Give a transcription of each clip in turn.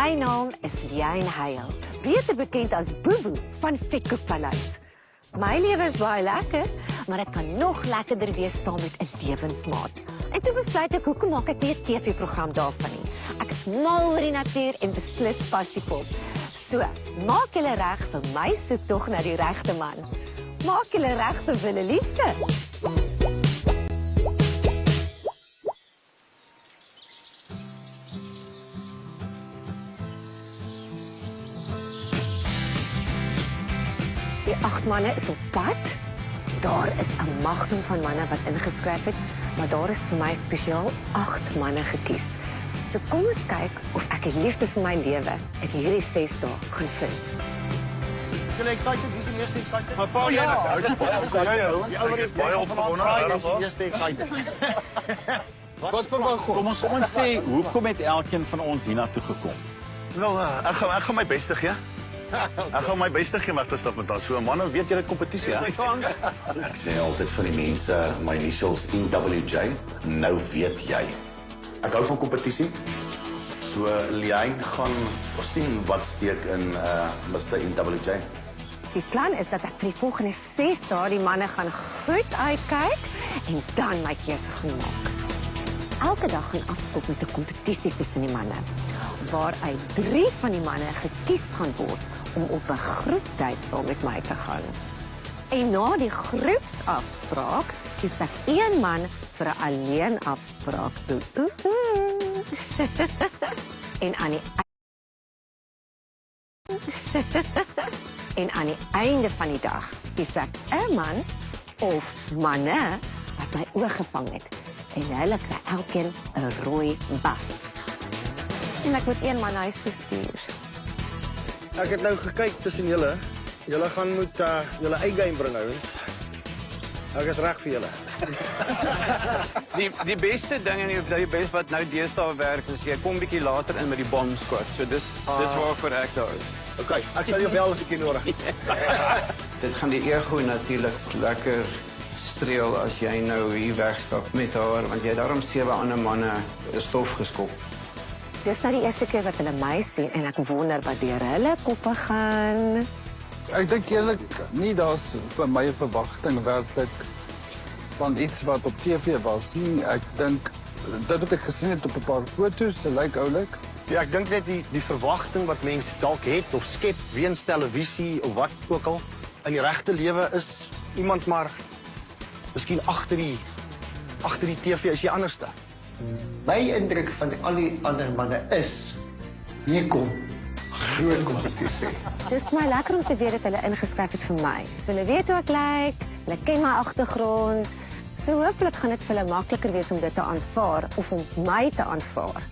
My naam is Liane Heil, beter bekend as Boeboe van Vetkoek Paleis. My lewe is baie lekker, maar dit kan nog lekkerder wees saam met 'n lewensmaat. En toe besluit ek, hoekom maak ek nie 'n TV-program daarvan nie? Ek is mal oor die natuur en beslis passievol. So, maak julle reg vir my soektog na die regte man. Maak julle reg vir wille liefde. Die 8 manne is op pad. Daar is 'n magdom van manne wat ingeskryf het, maar daar is vir my spesiaal 8 manne gekies. So kom ons kyk of ek die liefde vir my lewe in hierdie 6 dae gaan vind. Is julle excited? Wie is die meeste excited? Maar pa, ja. Die ouer het baie opgewonde. Is die meeste excited. Wat verwag ons? Kom ons sê, hoekom het elkeen van ons hiernatoe gekom? Wel, ek gaan my beste gee. Ek gaan my beste gee om te stap met haar. So, man, weet jy die kompetisie, hè? Ek sê altyd vir die mense, my initials NWJ, nou weet jy. Ek hou van kompetisie. So, Liane gaan sien wat steek in Mr. NWJ. Die plan is dat ek vir die volgende 6 dae die manne gaan goed uitkyk en dan my keuse gaan maak. Elke dag gaan afskop met 'n kompetisie tussen die manne, waaruit 3 van die manne gekies gaan word om op 'n groepdate saam met my te gaan. En na die groepsafspraak kies ek 1 man vir 'n alleenafspraak. En aan die einde van die dag kies ek 'n man of manne wat my oog gevang het. En hulle kry elkeen 'n rooi baf. En ek moet 1 man huis toe stuur. Ek het nou gekyk tussen julle. Julle gaan moet julle A-game bring, ouens. Ek is reg vir julle. Die beste ding en die beste wat nou deesdae werk is jy kom bietjie later in met die bomb squad. So dis waarvoor ek daar is. Okay, ek sal jou bel as ek jy nodig het. Dit gaan die ego natuurlik lekker streel as jy nou hier wegstap met haar want jy het daarom 7 ander manne stof geskop. Dis nou die eerste keer wat hulle my sien en ek wonder wat deur hulle koppe gaan. Ek dink eerlik nie daar's vir my 'n verwagting werklik van iets wat op TV was nie. Ek dink dit wat ek gesien het op 'n paar foto's, dit lyk oulik. Ja, ek dink net die verwagting wat mense dalk het of skep weens televisie of wat ook al in die regte lewe is iemand maar miskien agter die TV is jy anderste. My indruk van al die ander manne is hier kom groot kompetisie. Dis my lekker om te weet dat hulle ingeskryf het vir my. So hulle weet hoe ek lyk, hulle ken my agtergrond. So hopelik gaan dit vir hulle makliker wees om dit te aanvaar of om my te aanvaar.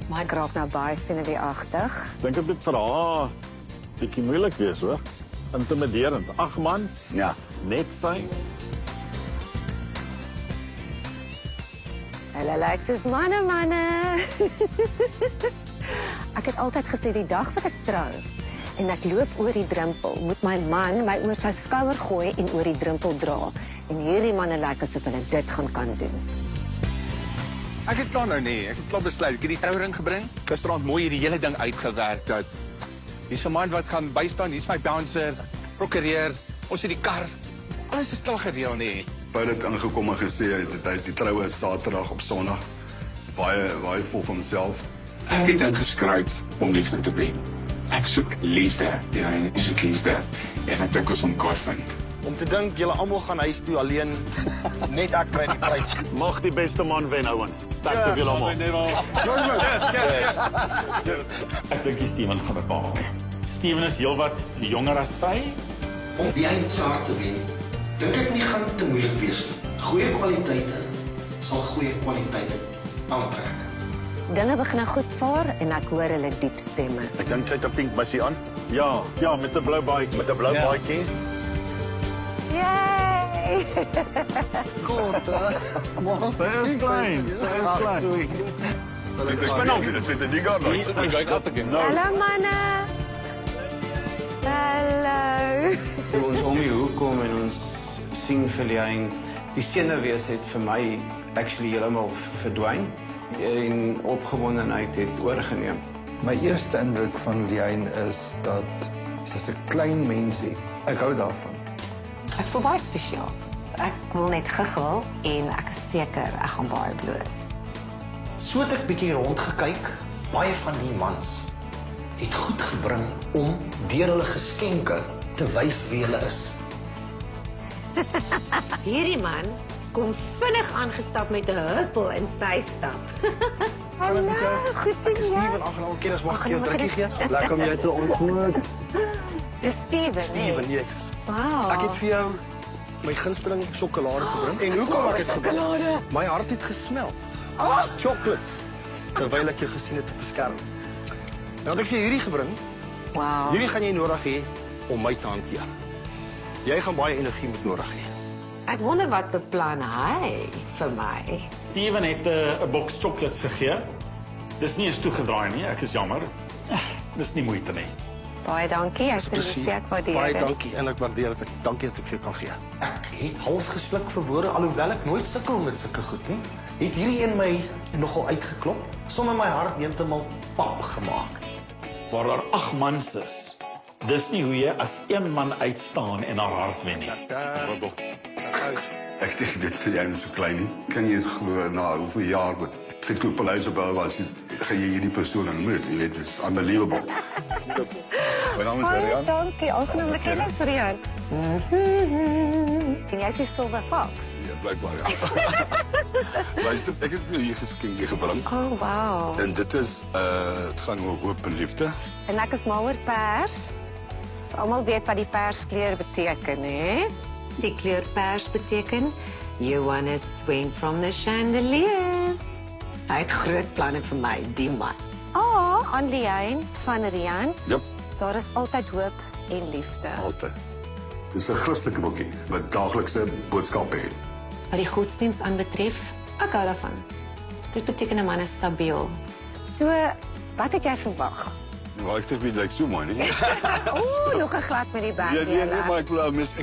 Maar ek raak nou baie senuweeagtig. Dink dit vir haar bietjie moeilik wees, hoor. Intimiderend. 8 mans? Ja. Net sy. Hulle lyk soos manne. Ek het altyd gesê die dag wat ek trou en ek loop oor die drempel, moet my man my oor sy skouer gooi en oor die drempel dra. En hierdie manne lyk asof hulle dit gaan kan doen. Ek het klaar nou nee, ek het klaar besluit. Ek het die trouring gebring. Gisterand mooi hierdie hele ding uitgewerk dat hier's 'n man wat gaan bystaan, hier's my bouncer, prokureur, ons het die kar. Alles is klaar gereël nee. Paul het aangekom en gesê hy het die troue Saterdag op Sondag. Baie vol van homself. Ek het ingeskryf om liefde te bring. Ek soek liefde, ja, en ek soek liefde. En ek dink ons mekaar vind. Om te dink julle almal gaan huis toe alleen, net ek kry die prys. Mag die beste man wen, ouens. Sterkte vir julle almal. Ek dink Steven gaan dit maak. Steven is heelwat jonger as sy. Om die eindsaak te wen, dink ek nie gaan te moeilik wees nie. Goeie kwaliteite sal goeie kwaliteite aantrek. Dinge begin nou goed vaar en ek hoor hulle diep stemme. Ek dink sy het 'n pink missie aan. Ja, met 'n blou baadjie. Met 'n blou baadjie. Yay! Sy is klein. Ek spin op dit sit die gaan nooit. Hallo manne. Hallo. Toe ons om die hoek kom en ons sien vir Liane, die senuwees het vir my actually heeltemal verdwyn en opgewondenheid het oorgeneem. My eerste indruk van Liane is dat sy's 'n klein mensie. Ek hou daarvan. Ek voel baie spesiaal. Ek wil net giggel en ek is seker ek gaan baie bloos. So het ek bietjie rondgekyk. Baie van die mans het goed gebring om deur hulle geskenke te wys wie hulle is. Hierdie man kom vinnig aangestap met 'n huppel in sy stap. Hallo, goed ek is Steven, aangenaam kennis, mag ek jou 'n drukkie gee? Lekker om jou te ontmoet. Dis Steven. Steven, yes. Wow. Ek het vir jou my gunsteling sjokolade gebring. En hoekom ek dit gebring het? My hart het gesmelt. Soos chocolate. Terwyl ek jou gesien het op 'n skerm. Nou het ek vir jou hierdie gebring. Wow. Hierdie gaan jy nodig hê om my te hanteer. Jy gaan baie energie moet nodig hê. Ek wonder wat beplan hy vir my. Steven het 'n boks chocolates gegee. Dis nie eens toegedraai nie, ek is jammer. Dis nie moeite nie. Baie dankie, ek sê ek waardeer Baie dit. dankie en ek waardeer dit. Dankie dat ek vir jou kan gee. Ek het half gesluk vir woorde, alhoewel ek nooit sukkel met sulke goed nie. Het hierdie een my nogal uitgeklop, sommer my hart heeltemal pap gemaak. Waar daar 8 mans is, dis nie hoe jy as een man uitstaan en haar hart wen nie. Ek dink dit vir jou is so klein nie. Kan jy dit glo na hoeveel jaar met Gekloopeleis op was, gaan jy hierdie persoon ontmoet. Jy weet, dit is unbelievable. My naam is Baie dankie, aangenaam kennis, Rian. En jy is die Silver Fox. Ja, blijkbaar ja. Luister, ek het jou hier geskenkie gebring. Oh, wow. En dit is, het gaan oor hoop en liefde. En ek is mal oor pers. Almal weet wat die perskleur beteken, hè? Die kleur pers beteken you wanna swing from the chandeliers. Hy het groot planne vir my, die man. Aan Liane van Rian. Jep. Daar is altyd hoop en liefde. Altyd. Dit is 'n Christelike boekie wat daaglikse boodskappe het. Wat die godsdienst aanbetref, ek hou daarvan. Dit beteken 'n man is stabiel. So, wat het jy verwag? Maar ek dink dit lyk so mooi, nie? Nog 'n glad met die bek. Ja, nee, maar ek wil mis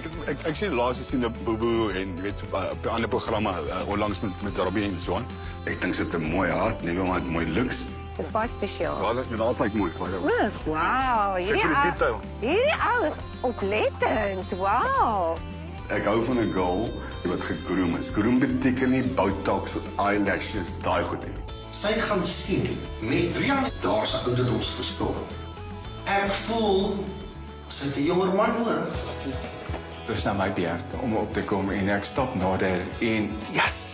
ek sien laas gesien op Bobo en weet op ander programme onlangs met Robbie en so aan. Ek dink dit 'n mooi hart, nie maar 'n mooi looks. Dis baie spesiaal. Ja, dit is like mooi. Wow, hierdie ou is oplettend. Wow. Ek hou van 'n girl wat gegroom is. Groom beteken nie botox, eyelashes, daai goed nie. Sy gaan sien met Rian, daar's 'n ouderdomsverskil. Ek voel sy het 'n jonger man nodig. Dis nou my beurt om op te kom en ek stap nader en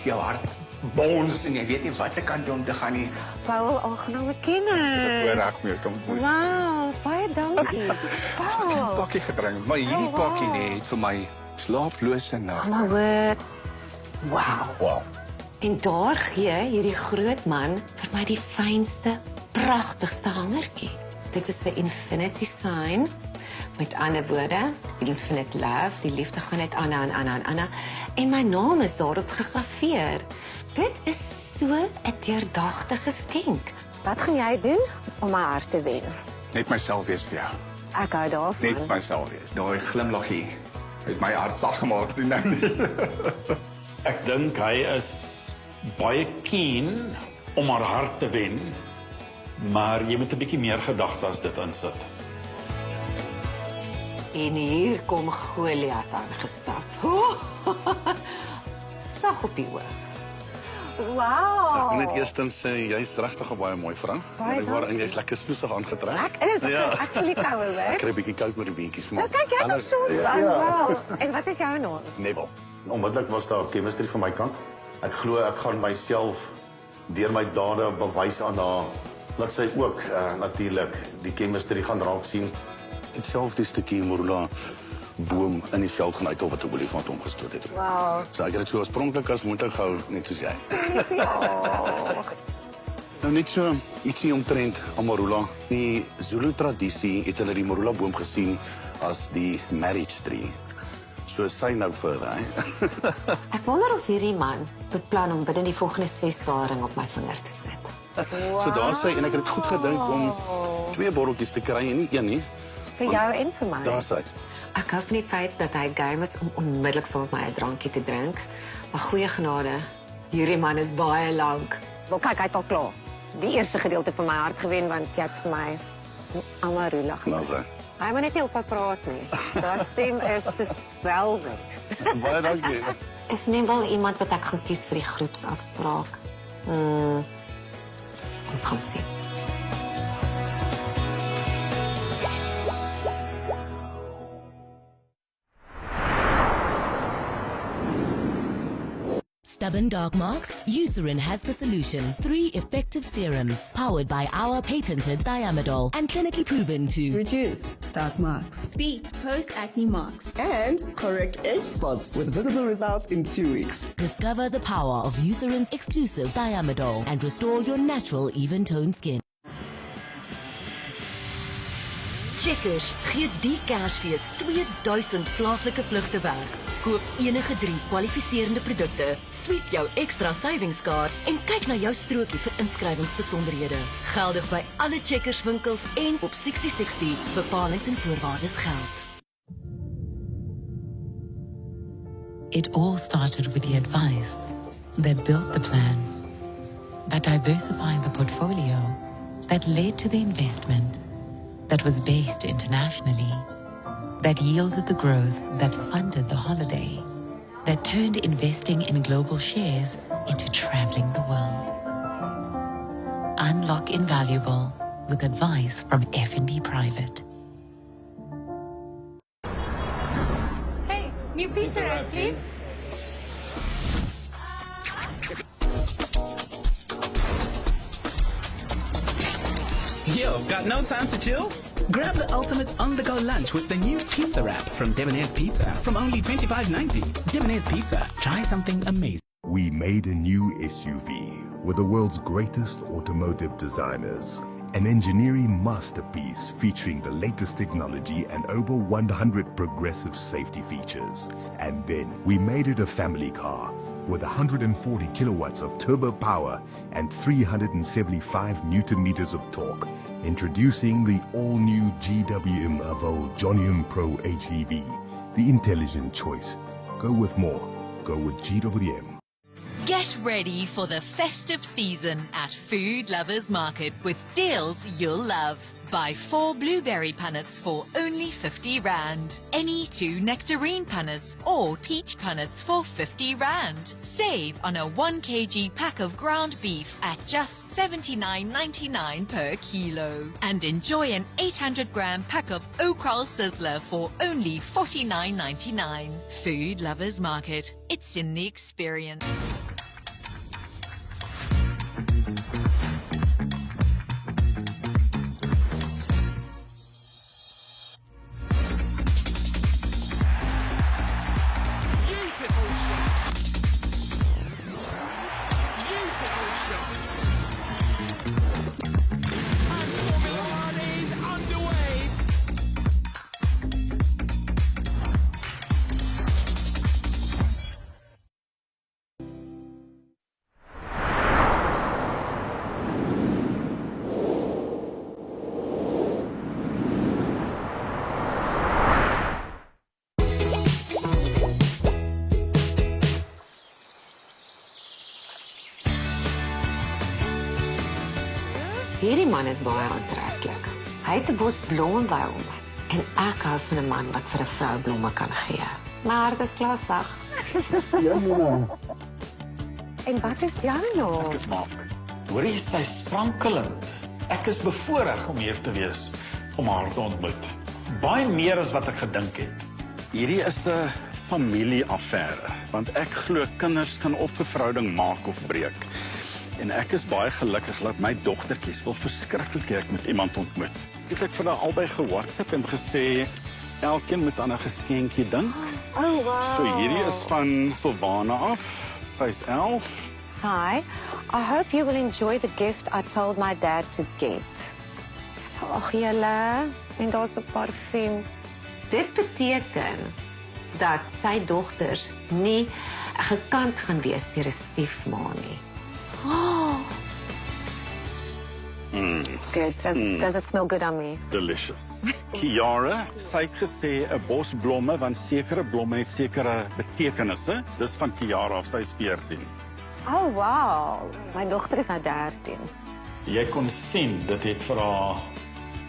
jou hart bons en jy weet nie wat se kant om te gaan nie. Paul, aangename kennis. Voorreg meer kom. Wow, baie dankie. Paul. Pakkie gebring, maar hierdie pakkie het vir my slaaplose nag. Maar hoor. Wow. Wow. En daar gee hierdie groot man vir my die fynste, pragtigste hangertjie. Dit is 'n infinity sign. Met ander woorde, infinite love, die liefde gaan net aan en aan en aan. En my naam is daarop gegraveer. Dit is so 'n deurdagte geskenk. Wat gaan jy doen om my hart te wen? Net myself wees vir jou. Ek hou daarvan. Net myself wees. Daai glimlaggie het my hart sag gemaak toe nou nie. Ek dink hy is baie keen om haar hart te wen, maar jy moet 'n bietjie meer gedagte as dit insit. En hier kom Goliat aangestap. Sag op die oog. Wow. Ek wil net eerstens sê jy's regtig 'n baie mooi vrou. En jy's lekker snoesig aangetrek. Ek voel die koue, hè? Ek kry 'n bietjie koud met die beentjies maar. Nou kyk jy nog so aan. Wow. En wat is jou naam? Neville. Onmiddellik was daar chemistry van my kant. Ek glo ek gaan myself deur my dade bewys aan haar. Laat sy ook natuurlik die chemistry gaan raak sien. Dieselfde stukkie morula boom in die veld gaan uit op wat 'n olifant omgestoot het. Wow. So ek het dit so oorspronklik as moontlik gehou, net soos jy. Nou net so ietsie omtrent Amarula. Die Zulu tradisie het hulle die morula boom gesien as die marriage tree. So sy nou verder, hè. Ek wonder of hierdie man beplan om binne die volgende 6 dae ring op my vinger te sit. Wow. So daar sê en ek het dit goed gedink om 2 botteltjies te kry en nie een nie. Vir jou en vir my. Daar sê. Ek hou van die feit dat hy game is om onmiddellik saam met my 'n drankie te drink. Maar goeie genade, hierdie man is baie lank. Wel kyk, hy het al klaar. die eerste gedeelte van my hart gewen, want jy het vir my Amarula gemaak. Hy moet net nie op haar praat nie. Haar stem is soos velvet. Baie dankie. Is nie wel iemand wat ek gaan kies vir die groepsafspraak. Ons gaan sien. Stubborn dark marks? Eucerin has the solution. 3 effective serums powered by our patented Diamidol and clinically proven to reduce dark marks, beat post-acne marks, and correct age spots with visible results in 2 weeks. Discover the power of Eucerin's exclusive Diamidol and restore your natural even-toned skin. Checkers gee die Kersfees 2000 plaaslike vlugte weg. Koop enige 3 kwalifiserende produkte, sweep jou extra savingskaart en kyk na jou strokie vir inskrywingsbesonderhede. Geldig by alle Checkers winkels en op 6060. Bepalings en voorwaardes geld. It all started with the advice that built the plan, that diversified the portfolio, that led to the investment, that was based internationally, that yielded the growth that funded the holiday, that turned investing in global shares into traveling the world. Unlock invaluable with advice from F&B Private. Hey, new pizza wrap, please. Yo, got no time to chill? Grab the ultimate on-the-go lunch with the new Pizza Wrap from Debonair's Pizza from only $25.90. Debonair's Pizza. Try something amazing. We made a new SUV with the world's greatest automotive designers. An engineering masterpiece featuring the latest technology and over 100 progressive safety features. And then we made it a family car with 140 kilowatts of turbo power and 375 Newton meters of torque. Introducing the all-new GWM Evo Jonium Pro HEV, the intelligent choice. Go with more. Go with GWM. Get ready for the festive season at Food Lovers Market with deals you'll love. Buy 4 blueberry punnets for only 50 Rand. Any 2 nectarine punnets or peach punnets for 50 Rand. Save on a 1 kg pack of ground beef at just 79.99 per kilo. And enjoy an 800 gram pack of Okral Sizzler for only 49.99. Food Lovers Market. It's in the experience. Hierdie man is baie aantreklik. Hy het 'n bos blomme by hom. En ek hou van 'n man wat vir 'n vrou blomme kan gee. Maar dis klassig. Ja, Nina. En wat is Janno? Ek is Mark. Hoorie, sy sprankelend. Ek is bevoorreg om hier te wees, om haar te ontmoet. Baie meer as wat ek gedink het. Hierdie is 'n familieaffære, want ek glo kinders kan of 'n verhouding maak of breek. En ek is baie gelukkig dat my dogtertjies wil verskriklik hê ek moet iemand ontmoet. Ek het vir hulle albei ge-WhatsApp en gesê elkeen moet aan 'n geskenkie dink. Oh wow. So hierdie is van Silvana af. Sy's 11. Hi. I hope you will enjoy the gift I told my dad to get. Ag julle, en daar's 'n parfuum. Dit beteken dat sy dogters nie gekant gaan wees deur 'n stiefma nie. Oh. It's good. Does it smell good on me? Delicious. Kiara, sy het gesê 'n bos blomme, want sekere blomme het sekere betekenisse. Dis van Kiara af, sy is 14. Oh wow. My dogter is nou 13. Jy kon sien, dit het vir haar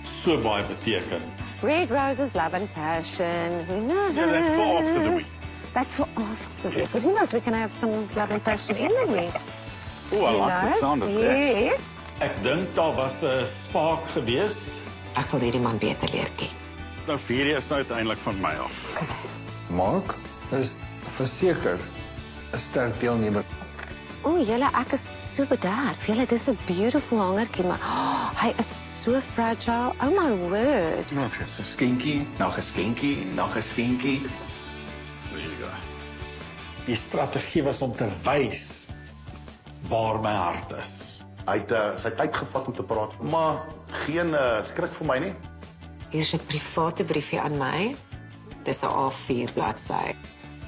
so baie beteken. Red roses, love and passion. Who knows? Yeah, that's for after the week. That's for after the week. Because who knows, we can have some love and passion in the week. Oh, I like the sound of that. Yes. Ek dink daar was 'n spark gewees. Ek wil hierdie man beter leer ken. Nou vier is nou uiteindelik van my af. Mark is verseker 'n sterk deelnemer. O, julle, ek is so bederf. Julle, dis 'n beautiful hangertjie, maar hy is so fragile. Oh my word. Ja, dis 'n skenkie, nog 'n skenkie, nog 'n skenkie. Die strategie was om te wys waar my hart is. Hy het sy tyd gevat om te praat, maar geen skrik vir my nie. Hier's 'n private briefie aan my. Dis 'n A4 bladsy.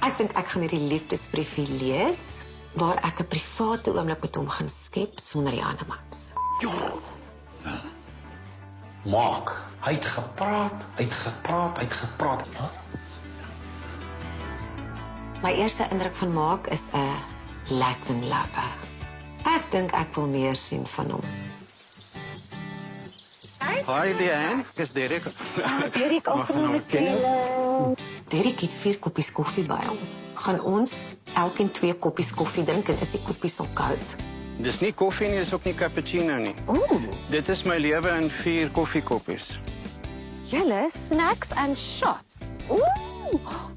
Ek dink ek gaan hierdie liefdesbriefie lees waar ek 'n private oomblik met hom gaan skep sonder die ander mans. Mark, hy het gepraat. Ja? My eerste indruk van Mark is 'n Latin lover. Ek dink ek wil meer sien van hom. Hi Diane, ek is Derek. Derek, Derek het 4 koppies koffie by hom. Gaan ons elkeen 2 koppies koffie drink en is die koppies al koud? Dis nie koffie nie, dis ook nie cappuccino nie. Dit is my lewe in 4 koffiekoppies. Julle, snacks and shots.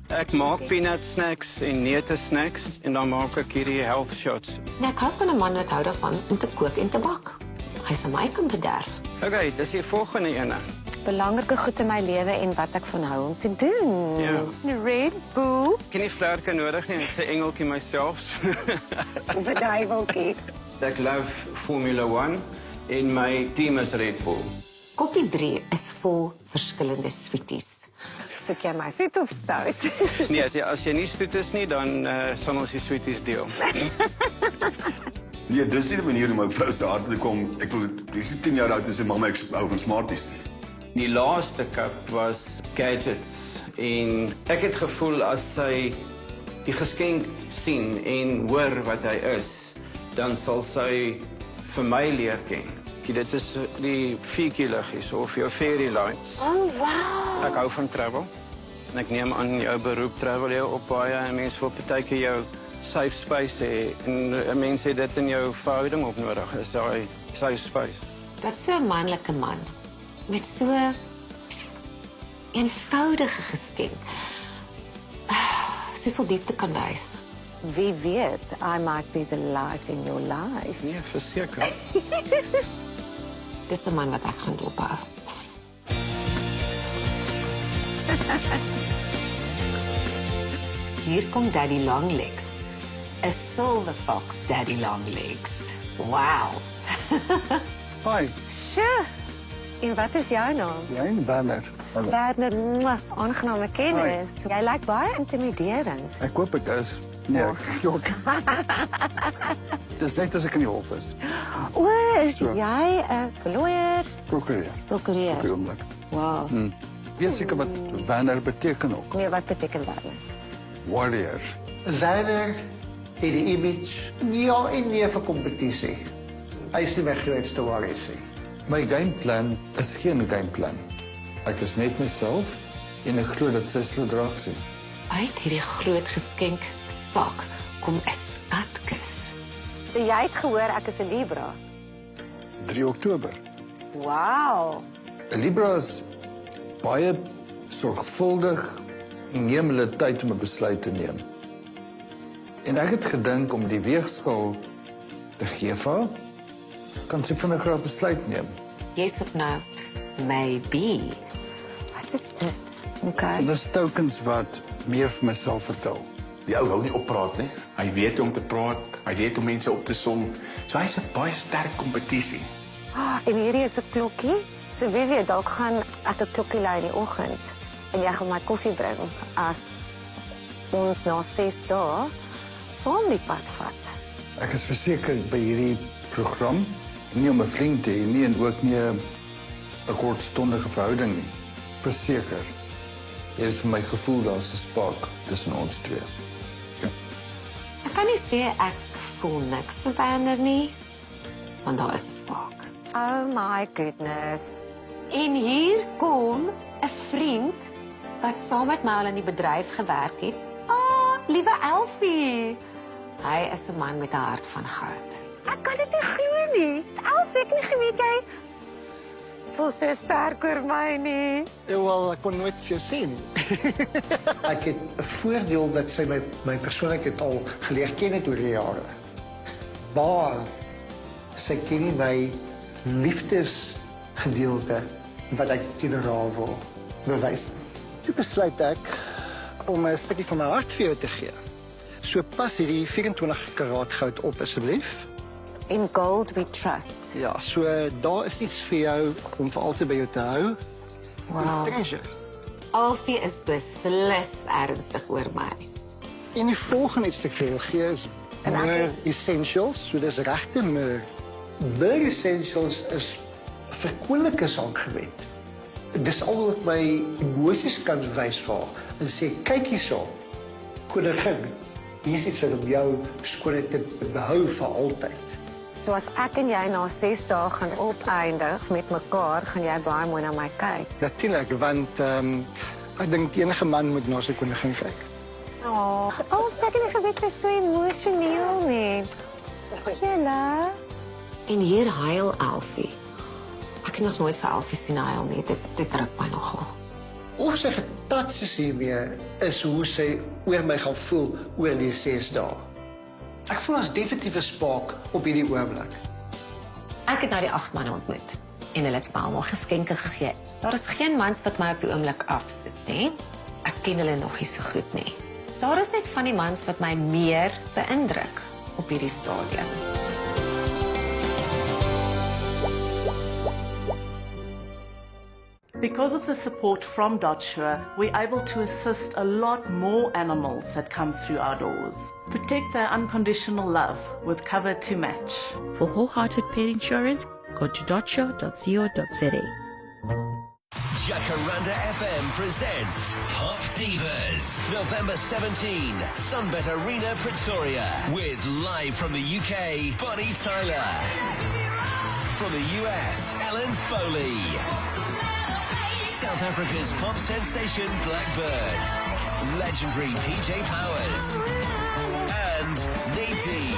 Ek maak peanut snacks en neute snacks en dan maak ek hierdie health shots. Nee, ek hou van 'n man wat hou daarvan om te kook en te bak. Hy sal my kan bederf. Okay, dis die volgende ene. Belangrike goed in my lewe en wat ek van hou om te doen. Ja. Red Bull. Ek het nie vlerke nodig nie, ek sê engeltjie myself. Beduiveltjie. Ek love Formula 1 en my team is Red Bull. Koppie 3 is vol verskillende sweeties. Soek jy my soet of stout? Nee, as jy nie stoet is nie, dan sal ons die sweeties deel. Nee, dis nie die manier om my vrou se hart te kom. Ek wil dis nie 10 jaar oud is en mamma ek hou van Smarties nie. Die laaste cup was gadgets en ek het gevoel as sy die geskenk sien en hoor wat hy is, dan sal sy vir my leer ken. Dit is die fiekie-liggies of jou fairy lights. Oh, wow. Ek hou van travel. En ek neem aan jou beroep travel jou op baie en mense wil partykeer jou safe space hê en mense het dit in jou verhouding ook nodig. Is daai safe space. Dat so 'n manlike man met so eenvoudige geskenk. Soveel diepte kan wys. Wie weet, I might be the light in your life. Nee, verseker. Dis 'n man wat ek gaan dophou. Hier kom Daddy Longlegs. A silver fox, Daddy Longlegs. Wow. Hi. Sure. En wat is jou naam? Jane Werner. Werner, aangename kennis. Jy lyk baie intimiderend. Ek hoop ek is. Nee, ek jok. Dis net as ek in die hof is. O, is jy 'n lawyer? Prokureur. Prokureur. Op die oomblik. Wow. Weet seker wat Werner beteken ook. Nee, wat beteken Werner? Warrior. Werner het die image ja en nee vir kompetisie. Hy is nie my grootste worry nie. My gameplan is geen gameplan. Ek is net myself en ek glo dat sy sal draak sien. Uit hierdie groot geskenk sak kom 'n skatkis. So jy het gehoor ek is 'n Libra. 3 Oktober. Wow. 'n Libra is baie sorgvuldig en neem hulle tyd om 'n besluit te neem. En ek het gedink om die weegskaal te gee vir haar, kan sy vinniger 'n besluit neem. Yes of no? Maybe. Wat is dit? Okay. Dis tokens wat meer vir myself vertel. Die ou hou nie oppraat nie. Hy weet om te praat, hy weet om mense op te som. So hy's 'n baie sterk kompetisie. En hierdie is 'n klokkie. So wie weet, dalk gaan ek 'n klokkie lei in die oggend en jy gaan my koffie bring as ons na 6 dae saam die pad vat. Ek is verseker by hierdie program nie om 'n vriend te hê nie en ook nie 'n kortstondige verhouding nie. Verseker. Jy het vir my gevoel daar's 'n spark tussen ons twee. Ek kan nie sê ek voel niks vir Werner nie, want daar is 'n spark. Oh my goodness. En hier kom 'n vriend wat saam met my al in die bedryf gewerk het. Liewe Elfie. Hy is 'n man met 'n hart van goud. Ek kan dit nie glo nie. Elfie, ek het nie geweet jy voel so sterk oor my nie. Wel, ek kon nooit vir jou sê nie. Ek het 'n voordeel dat sy my persoonlikheid al geleer ken het oor die jare. Maar sy ken nie my liefdesgedeelte wat ek teenoor haar wil bewys. Toe besluit ek om 'n stukkie van my hart vir jou te gee. So pas hierdie 24 karaat goud op asseblief. In gold we trust. Ja, so daar is iets vir jou om vir altyd by jou te hou. Wow. Treasure. Alfie is beslis ernstig oor my. En die volgende iets wat ek vir jou gee is Myrrh Essentials. So dis regte myrrh. Myrrh Essentials is vir koninklike aangewend. Dis al wat my emosies kan wys vir haar. En sê, kyk hierso, koningin, hier is iets wat om jou skoonheid te behou vir altyd. So as ek en jy na 6 dae gaan opeindig met mekaar, gaan jy baie mooi na my kyk. Natuurlijk, want ek dink enige man moet na sy koningin kyk. Ek het nie geweet jy is so emosioneel nie. Julle. En hier huil Elfie. Ek het nog nooit vir Elfie sien huil nie. Dit druk my nogal. Of sy getats is hiermee, is hoe sy oor my gaan voel oor die 6 dae. Ek voel as definitief 'n spark op hierdie oomblik. Ek het nou die 8 manne ontmoet en hulle het my almal geskenke gegee. Daar is geen mans wat my op die oomblik afsit nie. Ek ken hulle nog nie so goed nie. Daar is net van die mans wat my meer beïndruk op hierdie stadium. Because of the support from Dotsure, we're able to assist a lot more animals that come through our doors. Protect their unconditional love with cover to match. For wholehearted pet insurance, go to dotsure.co.za. Jacaranda FM presents Pop Divas, November 17, Sunbet Arena, Pretoria, with live from the UK, Bonnie Tyler. From the US, Ellen Foley. South Africa's pop sensation Blackbird, legendary PJ Powers, and Nadine.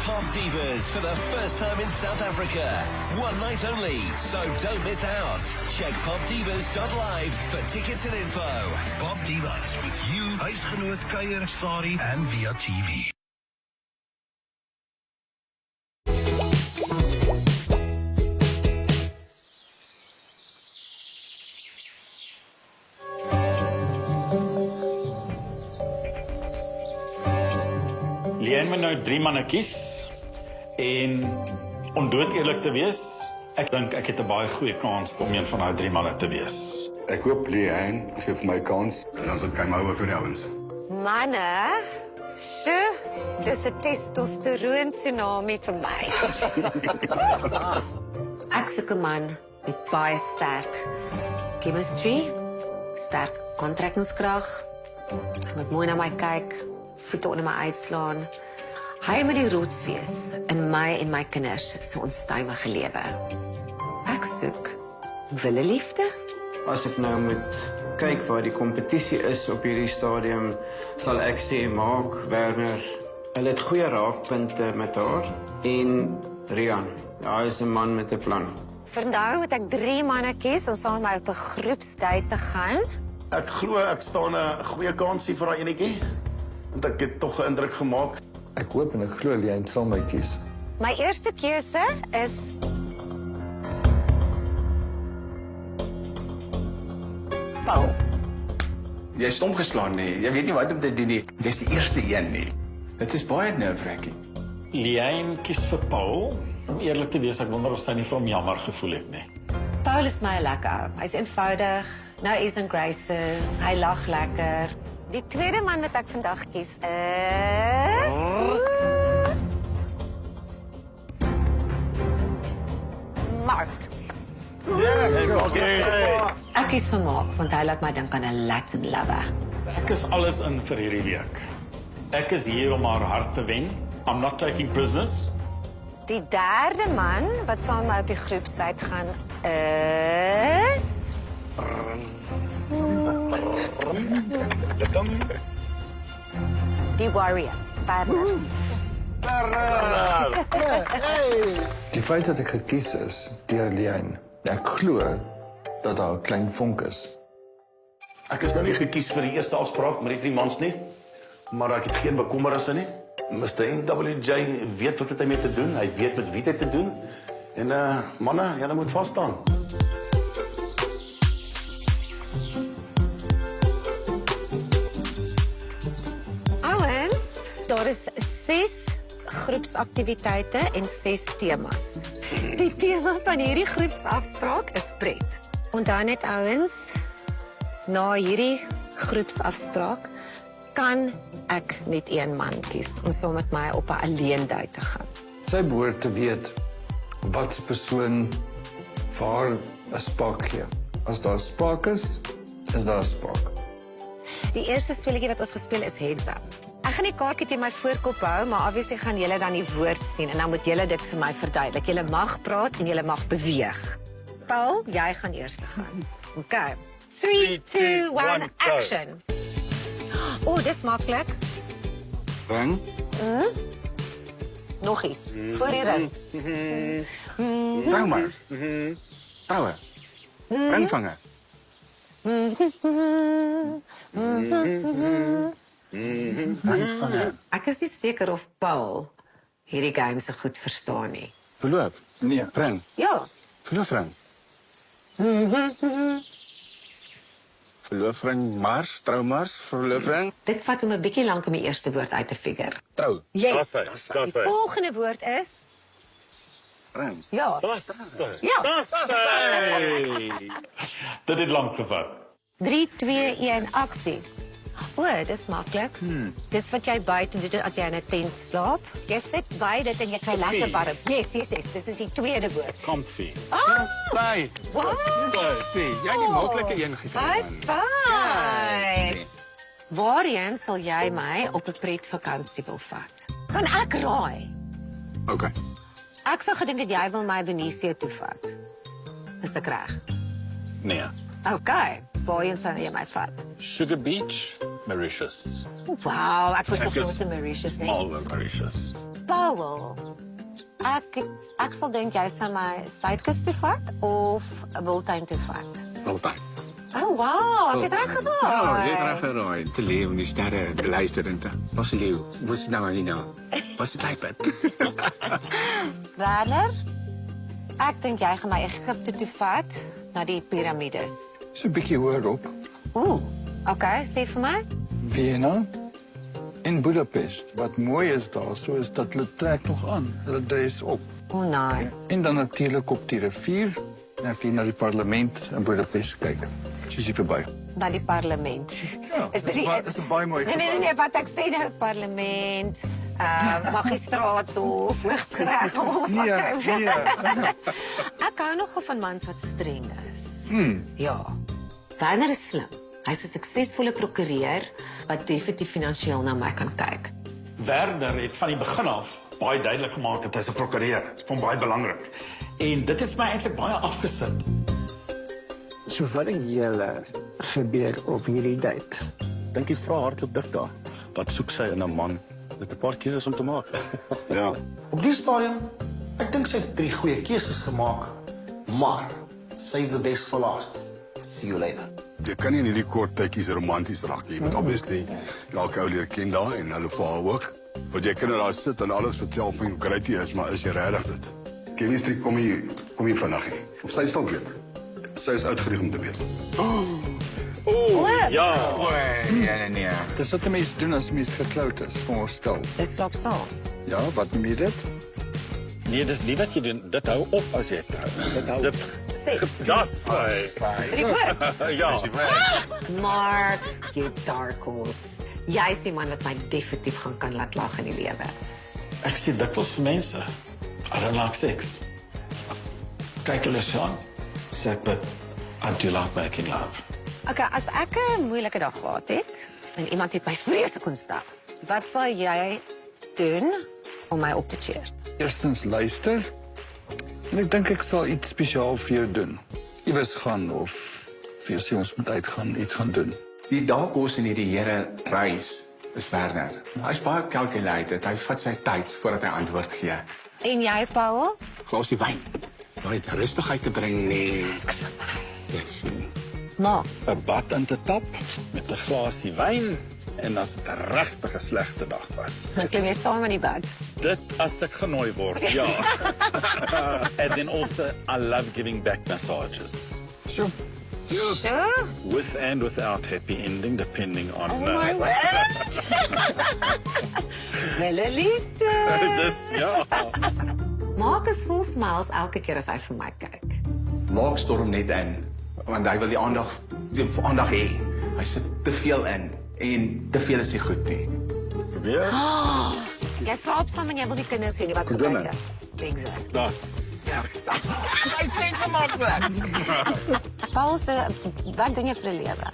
Pop Divas for the first time in South Africa. One night only, so don't miss out. Check popdivas.live for tickets and info. Pop Divas with you, huisgenoot Kuier, Sari en Via TV. Leon moet nou 3 manne kies en om dood eerlik te wees, ek dink ek het 'n baie goeie kans om een van daai 3 manne te wees. Ek hoop Leon gee vir my kans en dan sal ek my oor vir die ouens. Manne, dis 'n testosteroon tsunami vir my. Ek soek 'n man met baie sterk chemistry, sterk aantrekkingskrag. Hy moet mooi na my kyk, voete onder my uitslaan. Hy moet die rots wees in my en my kinders se onstuimige lewe. Ek soek wille liefde. As ek nou moet kyk waar die kompetisie is op hierdie stadium, sal ek sê Mark, Werner, hulle het goeie raakpunte met haar en Rian. Ja, hy is 'n man met 'n plan. Vandag moet ek 3 manne kies om saam met my op 'n groepsdate te gaan. Ek glo ek staan 'n goeie kans hier vir daai enetjie. Want ek het tog 'n indruk gemaak. Ek hoop en ek glo Leon sal my kies. My eerste keuse is Paul. Jy is omgeslaan nie. Jy weet nie wat om te doen nie. Dis die eerste een nie. Dit is baie nerve-wracking. Leon kies vir Paul. Om eerlik te wees, ek wonder of sy nie vir hom jammer gevoel het nie. Paul is my lekker ou. Hy's eenvoudig, no ease and graces, hy lag lekker. Die tweede man wat ek vandag kies is Mark. Ek kies vir Mark want hy laat my dink aan 'n Latin lover. Ek is alles in vir hierdie week. Ek is hier om haar hart te wen. I'm not taking prisoners. Die derde man wat saam met my op die groepstyd gaan is die warrior, Bernard. Die feit dat ek gekies is deur Liane, ek glo dat daar 'n klein vonk is. Ek is nou nie gekies vir die eerste afspraak met die 3 mans nie, maar ek het geen bekommernisse nie. Mr. NWJ weet wat hy mee te doen, hy weet met wie hy te doen. En manne, julle moet vas staan. Ouens, daar is 6 groepsaktiwiteite en 6 temas. Die tema van hierdie groepsafspraak is pret. Onthou net ouens, na hierdie groepsafspraak kan ek net een man kies om saam met my op 'n alleen date te gaan. Sy behoort te weet wat 'n persoon vir haar 'n spark gee. As daar 'n spark is daar 'n spark. Die eerste speletjie wat ons gespeel is heads up. Ek gaan die kaartjie teen my voorkop hou, maar obviously gaan julle dan die woord sien en dan moet julle dit vir my verduidelik. Julle mag praat en julle mag beweeg. Paul, jy gaan eers gaan. Okay. 3, 2, 1, action. Dis maklik. Ring. Nog iets. Voor die ring. Trouw maar. Trouwen. Ringvanger. Ek is nie seker of Paul hierdie game so goed verstaan nie. Verloof? Nee. Ring. Ja. Verloofring. Verloofring Mars, Troumars, verloofring. Dit vat om 'n bietjie lank om die eerste woord uit te figure. Trou. Yes. Die volgende woord is ring. Ja. Ja. Dit het lank gevat. 3, 2, 1, aksie. Dis maklik. Dis wat jy buite doen as jy in 'n tent slaap. Jy sit by dit en jy kry lekker warm. Yes. Dit is die tweede woord. Comfy. Sy. Wat? Jy het die maklike een gekry. High five. Waarheen sal jy my op 'n pretvakansie wil vat? Kan ek raai? Okay. Ek sou gedink dat jy wil my Venesië toe vat. Is ek reg? Nee. Okay. Waarheen sal jy my vat? Sugar Beach, Mauritius. Wow, ek was nog nooit in Mauritius nie. Malwe Mauritius. Paul, ek sal dink jy sal my Suidkus toe vat of Wildtuin toe vat? Wildtuin. Oh, wow, ek het reg geraai. Jy het reg geraai. Te leeu in die sterre, te luister en te. Was die leeu? Was dit nou nie nou? Was dit iPad? Werner, ek dink jy gaan my Egipte toe vat na die piramides. Dis 'n bietjie hoër op. Okay, sê vir my. Vienna en Budapest. Wat mooi is daar, so is dat hulle trek nog aan. Hulle dress op. Nice. En dan natuurlik op die rivier, en as jy na die parlement in Budapest kyk. Soos jy verby. Na die parlement. Ja, is 'n baie mooi. Nee, wat ek sê nou parlement, magistraatshof, hooggeregshof. Nee. Ek hou nogal van mans wat streng is. Ja. Werner is slim. Hy's 'n suksesvolle prokureur wat definitief finansiëel na my kan kyk. Werner het van die begin af baie duidelik gemaak dat hy's 'n prokureur. Dit is baie belangrik. En dit het vir my eintlik baie afgesit. So wat dink julle gebeur op hierdie date? Dink jy vra hardloop dig daar. Wat soek sy in 'n man? Dit 'n paar keuses om te maak. Ja. Op die stadium, ek dink sy het 3 goeie keuses gemaak. Maar save the best for last. See you later. Jy kan nie in hierdie kort tydjies romanties raak. Jy moet obviously elke ou leer ken daar en hulle vir haar ook. Want jy kan daar sit en alles vertel van hoe great jy is, maar is jy regtig dit? Chemistry kom hier vandag nie. Of sy sal weet. Sy is uitgerig om te weet. Ja. Nee. Dis wat 'n mens doen as 'n mens getroud is, voorstel. Dis slaap saam. Ja, wat noem jy dit? Nee, dis nie wat jy doen. Dit hou op as jy trou. Dit Seks. Das. Is dit goed? Ja. Mark, jy dark horse. Jy is die man wat my definitief gaan kan laat lag in die lewe. Ek sê dikwels vir mense, I don't like sex. Kyk hulle so aan, sê ek, but I do like making love. Okay, as ek 'n moeilike dag gehad het en iemand het my vreeslik kon stap, wat sal jy doen om my op te cheer? Eerstens luister. En ek dink ek sal iets spesiaal vir jou doen. Iewers gaan of vir jou sê ons moet uitgaan, iets gaan doen. Die daagkos in hierdie here reis is Werner. Hy's baie calculated. Hy vat sy tyd voordat hy antwoord gee. En jy, Paul? Glasie wyn. Daai rustigheid te bring nee. Yes. Maar 'n bad in te tap met 'n glasie wyn en as dit 'n regtige slegte dag was. Dan klim jy saam in die bad. Dit as ek genooi word, ja. And then also I love giving back massages. Sure. Sure. With and without happy ending, depending on... Oh my word! Wille liefde! Dis, ja. Mark is vol smiles elke keer as hy vir my kyk. Mark storm net in, want hy wil die aandag hê. Hy sit te veel in en te veel is nie goed nie. Probeer. Jy slaap saam en jy wil die kinders hê nie, wat gebruik jy? Exact. Das. Hy steeds so maklik. Paul, wat doen jy vir 'n lewe?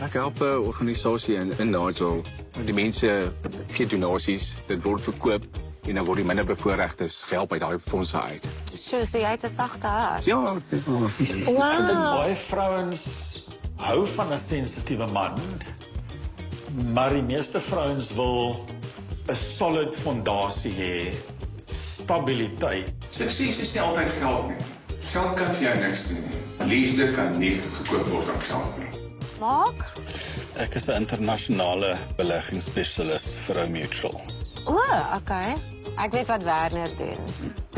Ek help 'n organisasie in Nigel. Die mense gee donasies, dit word verkoop en dan word die minderbevoorregtes gehelp uit daai fondse uit. So jy het 'n sagte hart. Ja. Ek dink baie vrouens hou van 'n sensitiewe man, maar die meeste vrouens wil 'n solid fondasie hê, stabiliteit. Sukses is nie altyd geld nie. Geld kan vir jou niks doen nie. Liefde kan nie gekoop word aan geld nie. Mark? Ek is 'n internasionale beleggingsspesialis vir Ou Mutual. O, okay. Ek weet wat Werner doen.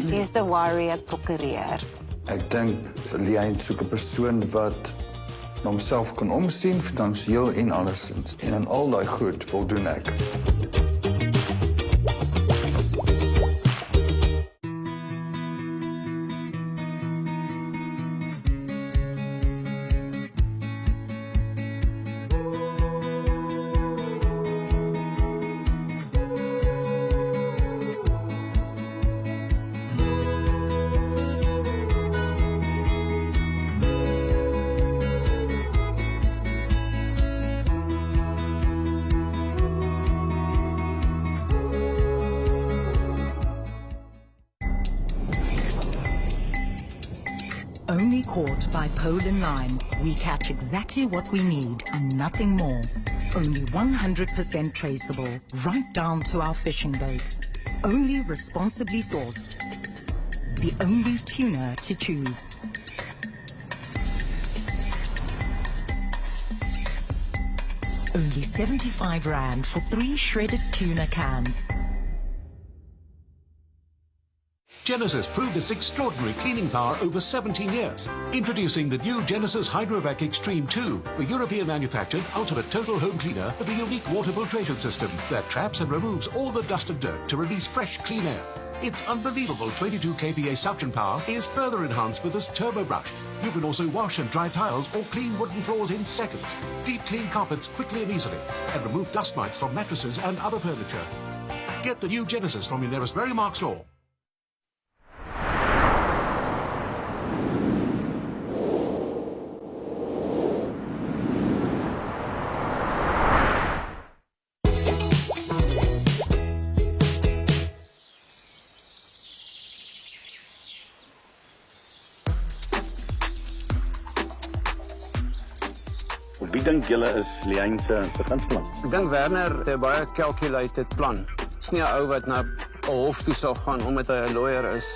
He's the warrior prokureur. Ek dink Liane soek 'n persoon wat na homself kan omsien, finansiëel en allesins. En aan al daai goed voldoen ek. Only caught by pole and line, we catch exactly what we need and nothing more. Only 100% traceable, right down to our fishing boats. Only responsibly sourced. The only tuna to choose. Only 75 Rand for 3 shredded tuna cans. Genesis proved its extraordinary cleaning power over 17 years. Introducing the new Genesis Hydrovac Extreme 2, a European manufactured ultimate total home cleaner with a unique water filtration system that traps and removes all the dust and dirt to release fresh, clean air. Its unbelievable 22 kPa suction power is further enhanced with this turbo brush. You can also wash and dry tiles or clean wooden floors in seconds. Deep clean carpets quickly and easily, and remove dust mites from mattresses and other furniture. Get the new Genesis from your nearest Verimark store. Wie dink julle is Liane se gunsteling? Ek dink Werner het 'n baie calculated plan. Dis nie 'n ou wat na 'n hof toe sal gaan omdat hy 'n lawyer is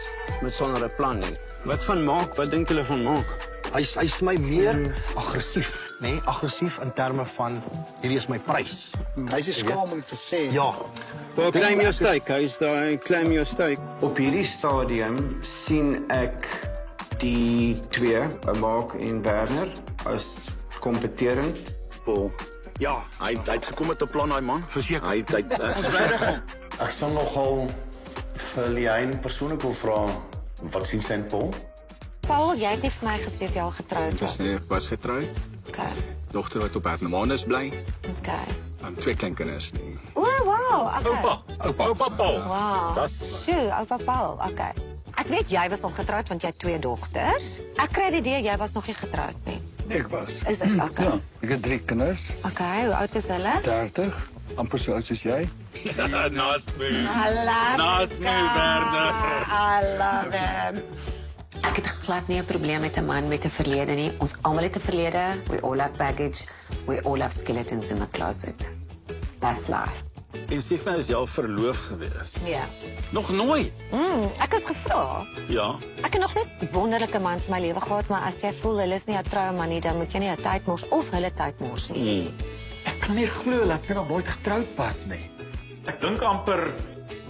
met sonder 'n plan nie. Wat van Mark? Wat dink julle van Mark? Hy's vir my meer aggressief, nê? Nee? Aggressief in terme van hierdie is my prys. Hy's nie skaam om te sê. Ja. Well, claim your stake. Hy's daai claim your stake. Op hierdie stadium sien ek die twee, Mark en Werner, as kompeterend. Paul. Ja, hy het gekom met 'n plan, daai man. Verseker. Hy Ek sal nogal vir Liane persoonlik wil vra wat sien sy in Paul? Paul, jy het nie vir my gesê of jy al getroud was. Nee, was getroud. Okay. Dogter wat op Hermanus bly. Okay. 2 kleinkinders nie. O, wow. Okay. Oupa Paul. Wow. Sjoe, oupa Paul. Okay. Ek weet jy was al getroud want jy het 2 dogters. Ek kry die idee jy was nog nie getroud nie. Ek was. Is dit okay? Ja, ek het 3 kinders. Okay, hoe oud is hulle? 30, amper so oud soos jy. Nice move. I love Nice it, move, Werner. I love him. Ek het glad nie 'n probleem met 'n man met 'n verlede nie. Ons almal het 'n verlede. We all have baggage. We all have skeletons in the closet. That's life. En sê vir my, is jy al verloof gewees? Ja. Nog nooit? Ek is gevra. Ja. Ek het nog net wonderlike mans in my lewe gehad, maar as jy voel hulle is nie 'n troue man nie, dan moet jy nie 'n tyd mors of hulle tyd mors nie. Ek kan nie glo dat sy nog nooit getroud was nie. Ek dink amper,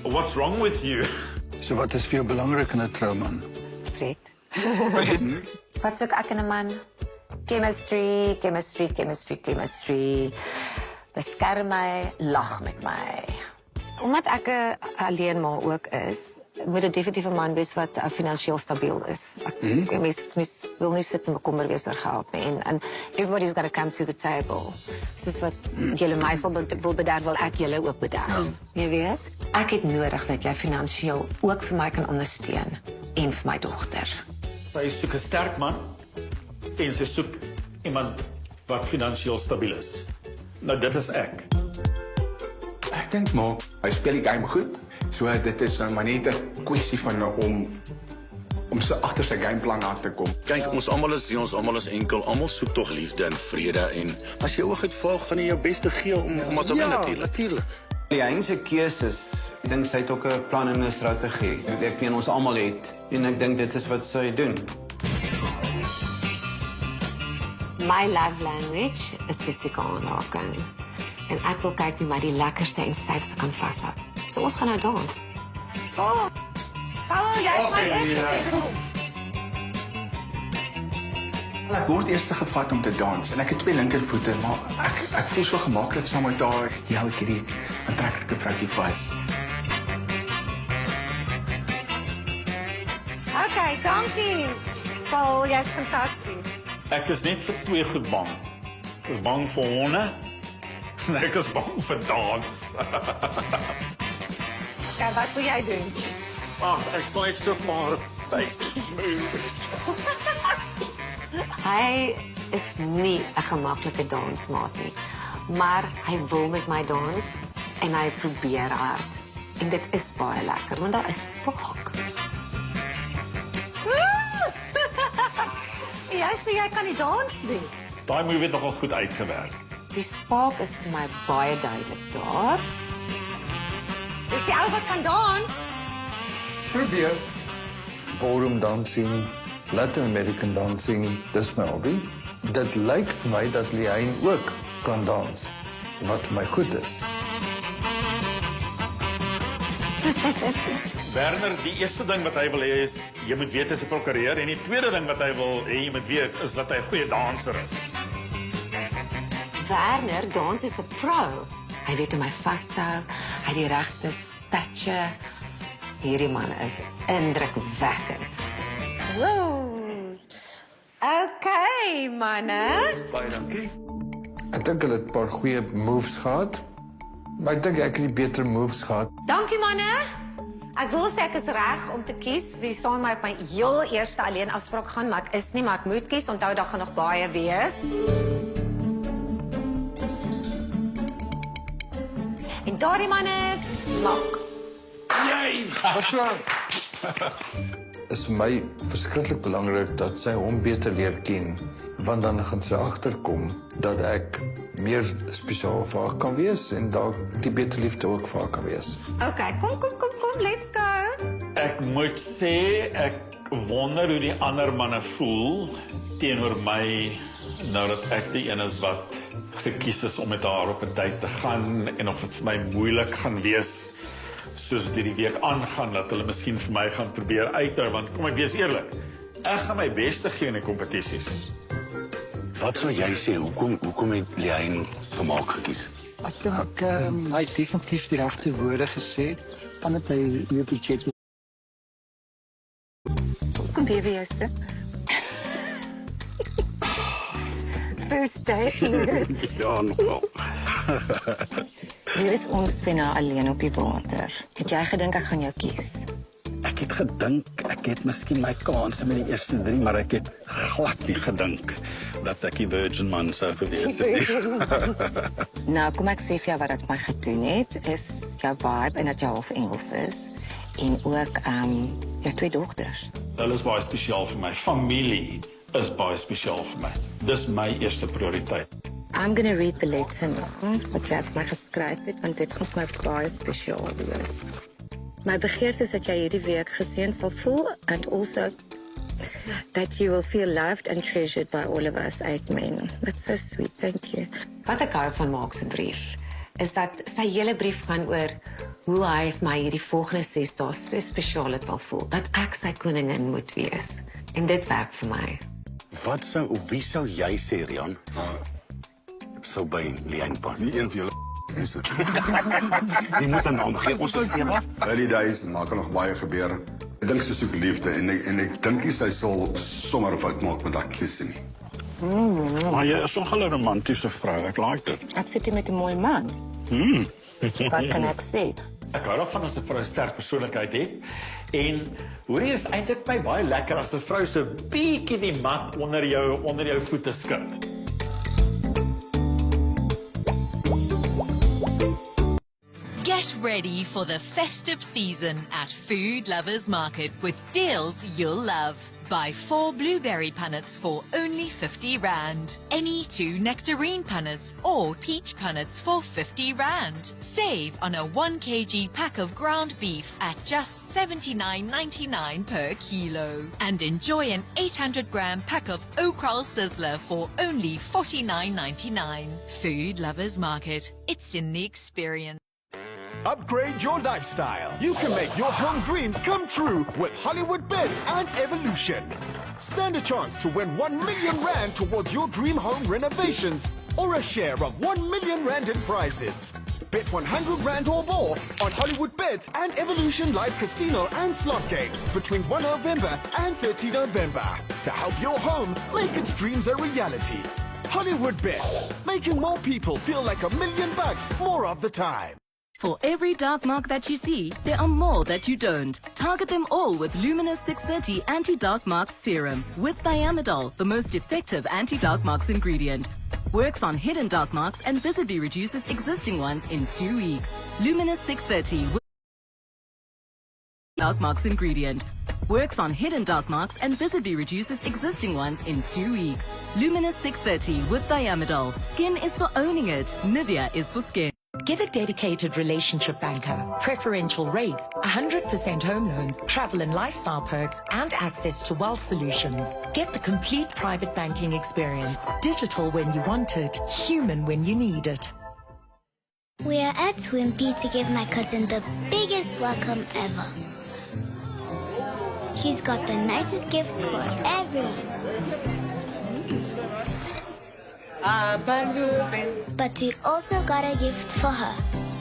what's wrong with you? So wat is vir jou belangrik in 'n trouman? Fred. Wat soek ek in 'n man? Chemistry, chemistry, chemistry, chemistry. Beskerm my, lag met my. Omdat ek 'n alleenma ook is, moet dit definitief 'n man wees wat finansiëel stabiel is. Mens wil nie sit en bekommer wees oor geld nie. En everybody's got to come to the table. Soos wat julle my wil bederf, wil ek julle ook bederf. Jy weet? Ek het nodig dat jy finansiëel ook vir my kan ondersteun en vir my dogter. Sy soek 'n sterk man en sy soek iemand wat finansiëel stabiel is. Nou dit is ek. Ek dink maar, hy speel die game goed. So dit is maar net 'n kwessie van om sy agter sy gameplan aan te kom. Kyk, ons almal is enkel. Almal soek tog liefde en vrede en as jy oog uitval, gaan jy jou beste gee om te wen natuurlik. Liane se keuses, ek dink sy het ook 'n plan en 'n strategie. Ek weet ons almal het en ek dink dit is wat sy doen. My love language is fisieke aanraking. En ek wil kyk wie my die lekkerste en styfste kan vashou. So ons gaan nou dans. Paul, jy is my eerste. Ek word eers gevat om te dans en ek het 2 linkervoete, maar ek voel so gemaklik saam met haar. Ja, ek hierdie aantreklike vroukie vas. Okay, dankie. Paul, jy's fantasties. Ek is net vir 2 goed bang. Ek is bang vir honde en ek is bang vir dans. Okay, wat wil jy doen? Ek sal net so maar smooth. Hy is nie 'n gemaklike dansmaat nie, maar hy wil met my dans en hy probeer hard. En dit is baie lekker, want daar is 'n spark. Jy sê jy kan nie dans nie. Daai movie het nogal goed uitgewerk. Die spark is vir my baie duidelik daar. Dis jy ou wat kan dans? Probeer. Ballroom dancing, Latin American dancing, dis my hobby. Dit lyk vir my dat Liane ook kan dans, wat vir my goed is. Werner, die eerste ding wat hy wil hê is, jy moet weet hy's 'n prokureur en die tweede ding wat hy wil hê jy moet weet is dat hy 'n goeie danser is. Werner dans is 'n pro. Hy weet hoe my vashou, hy het die regte stature. Hierdie man is indrukwekkend. Okay, manne. Baie dankie. Ek dink hulle het 'n paar goeie moves gehad, maar ek dink ek het die beter moves gehad. Dankie, manne. Ek wil sê ek is reg om te kies wie saam met my heel eerste alleen afspraak gaan, maar ek is nie, maar ek moet kies. Onthou daar gaan nog baie wees. En daardie man is Mak. Jy! Is vir my verskriklik belangrik dat sy hom beter leer ken, want dan gaan sy agterkom dat ek meer spesiaal vir haar kan wees en dalk die beter liefde ook vir haar kan wees. Okay, kom, let's go. Ek moet sê ek wonder hoe die ander manne voel teenoor my nou dat ek die een is wat gekies is om met haar op 'n date te gaan en of dit vir my moeilik gaan wees soos die week aangaan dat hulle miskien vir my gaan probeer uithou want kom ek wees eerlik, ek gaan my beste gee in die kompetisies. Wat sou jy sê, hoekom het Liane vir Mak gekies? Ek dink hy het definitief die regte woorde gesê. Van het my weer budget. Kom baby, juster. First date. Ja, nogal. Hier is ons twee nou alleen op die water. Het jy gedink ek gaan jou kies? Ek het gedink ek het miskien my kans met die eerste 3, maar ek het glad nie gedink dat ek die virgin man sou gewees het nie. Nou, kom ek sê vir jou wat dit my gedoen het, is jou vibe en dat jy half Engels is. En ook jou 2 dogters. Hulle is baie spesiaal vir my. Familie is baie spesiaal vir my. Dis my eerste prioriteit. I'm going to read the letter now, wat jy vir my geskryf het, want dit gaan vir my baie spesiaal wees. My begeerte is dat jy hierdie week geseën sal voel, and also that you will feel loved and treasured by all of us 8 men. That's so sweet, thank you. Wat ek hou van Mark se brief, is dat sy hele brief gaan oor hoe hy vir my hierdie volgende 6 dae so spesiaal het wil voel, dat ek sy koningin moet wees. En dit werk vir my. Wie sou jy sê, Rian? Ek sou by Leanne pas. Nie een van julle is dit. Jy moet 'n naam gee, ons is eendag. Die days, maar kan nog baie gebeur. Ek dink sy soek liefde en ek dink nie sy sal sommer 'n fout maak met daai keuse nie. Maar jy is nogal 'n romantiese vrou, ek like dit. Ek sit hier met 'n mooi man. Wat kan ek sê? Ek hou daarvan as 'n vrou 'n sterk persoonlikheid het. En hoorie is eintlik my baie lekker as 'n vrou so bietjie die mat onder jou voete skud. Get ready for the festive season at Food Lovers Market with deals you'll love. Buy 4 blueberry punnets for only 50 Rand. Any 2 nectarine punnets or peach punnets for 50 Rand. Save on a 1 kg pack of ground beef at just 79.99 per kilo. And enjoy an 800 gram pack of Okral Sizzler for only 49.99. Food Lovers Market. It's in the experience. Upgrade your lifestyle. You can make your home dreams come true with Hollywood Beds and Evolution. Stand a chance to win 1 million Rand towards your dream home renovations or a share of 1 million Rand in prizes. Bet 100 Rand or more on Hollywood Beds and Evolution live casino and slot games between 1 November and 30 November to help your home make its dreams a reality. Hollywood Beds, making more people feel like $1 million more of the time. For every dark mark that you see, there are more that you don't. Target them all with Luminous 630 Anti-Dark Marks Serum with Thiamidol, the most effective anti-dark marks ingredient. Works on hidden dark marks and visibly reduces existing ones in 2 weeks. Luminous 630 with dark marks ingredient. Works on hidden dark marks and visibly reduces existing ones in 2 weeks. Luminous 630 with Thiamidol. Skin is for owning it. Nivea is for skin. Get a dedicated relationship banker, preferential rates, 100% home loans, travel and lifestyle perks, and access to wealth solutions. Get the complete private banking experience. Digital when you want it, human when you need it. We are at Twimpy to give my cousin the biggest welcome ever. She's got the nicest gifts for everyone. But we also got a gift for her.